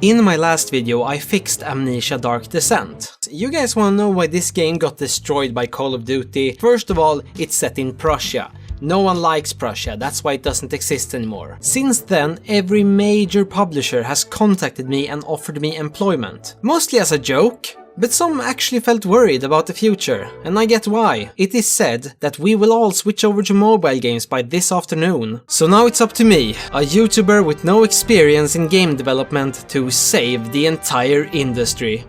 In my last video I fixed Amnesia Dark Descent. You guys wanna know why this game got destroyed by Call of Duty? First of all, it's set in Prussia. No one likes Prussia, that's why it doesn't exist anymore. Since then, every major publisher has contacted me and offered me employment. Mostly as a joke, but some actually felt worried about the future, and I get why. It is said that we will all switch over to mobile games by this afternoon. So now it's up to me, a YouTuber with no experience in game development, to save the entire industry.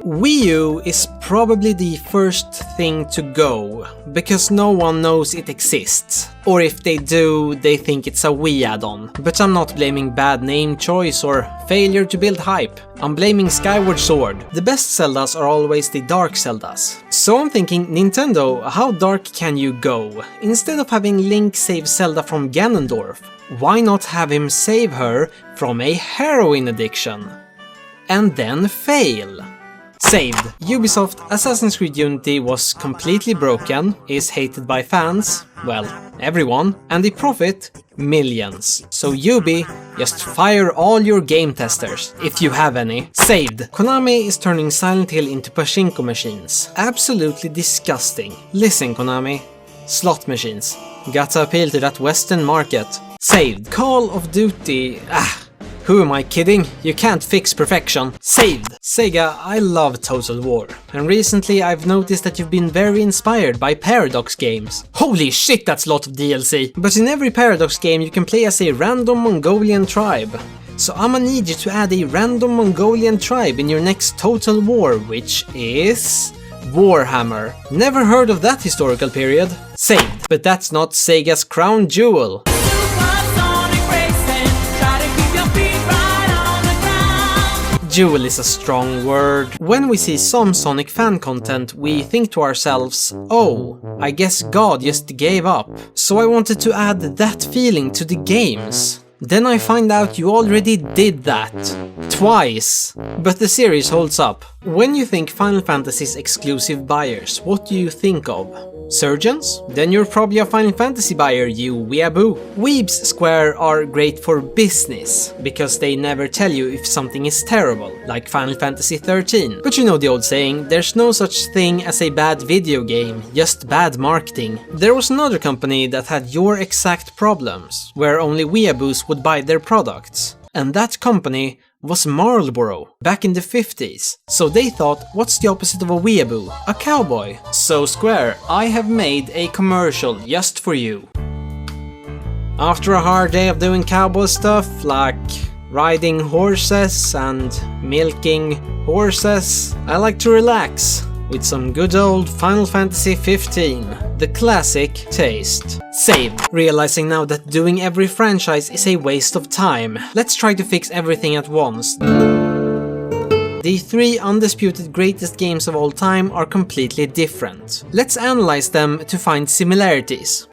Wii U is probably the first thing to go, because no one knows it exists. Or if they do, they think it's a Wii add-on. But I'm not blaming bad name choice or failure to build hype. I'm blaming Skyward Sword. The best Zeldas are always the dark Zeldas. So I'm thinking, Nintendo, how dark can you go? Instead of having Link save Zelda from Ganondorf, why not have him save her from a heroin addiction? And then fail. Saved. Ubisoft Assassin's Creed Unity was completely broken, is hated by fans, well, everyone, and the profit, millions. So Ubi, just fire all your game testers, if you have any. Saved. Konami is turning Silent Hill into pachinko machines. Absolutely disgusting. Listen, Konami. Slot machines. Gotta appeal to that Western market. Saved. Call of Duty... Who am I kidding? You can't fix perfection. Saved. Sega, I love Total War. And recently I've noticed that you've been very inspired by Paradox games. Holy shit, that's a lot of DLC! But in every Paradox game you can play as a random Mongolian tribe. So I'ma need you to add a random Mongolian tribe in your next Total War, which is... Warhammer. Never heard of that historical period. Saved. But that's not Sega's crown jewel. Jewel is a strong word. When we see some Sonic fan content, we think to ourselves, oh, I guess God just gave up. So I wanted to add that feeling to the games. Then I find out you already did that. Twice. But the series holds up. When you think Final Fantasy's exclusive buyers, what do you think of? Surgeons? Then you're probably a Final Fantasy buyer, you weeaboo. Weebs Square are great for business, because they never tell you if something is terrible, like Final Fantasy 13. But you know the old saying, there's no such thing as a bad video game, just bad marketing. There was another company that had your exact problems, where only weeaboos would buy their products. And that company was Marlboro, back in the 50s. So they thought, what's the opposite of a weeaboo? A cowboy. So Square, I have made a commercial just for you. After a hard day of doing cowboy stuff, like riding horses and milking horses, I like to relax with some good old Final Fantasy 15, the classic taste. Saved. Realizing now that doing every franchise is a waste of time. Let's try to fix everything at once. The three undisputed greatest games of all time are completely different. Let's analyze them to find similarities.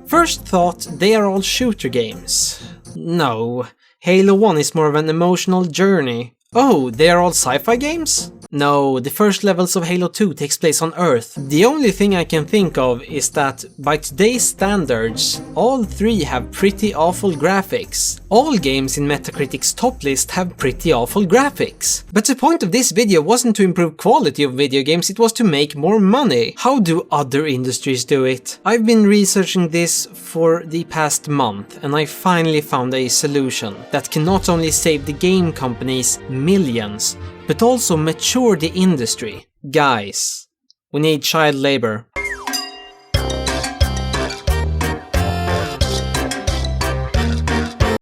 First thought, they are all shooter games. No, Halo 1 is more of an emotional journey. Oh, they are all sci-fi games? No, the first levels of Halo 2 takes place on Earth. The only thing I can think of is that, by today's standards, all three have pretty awful graphics. All games in Metacritic's top list have pretty awful graphics. But the point of this video wasn't to improve quality of video games, it was to make more money. How do other industries do it? I've been researching this for the past month, and I finally found a solution that can not only save the game companies millions, but also mature the industry. Guys, we need child labor.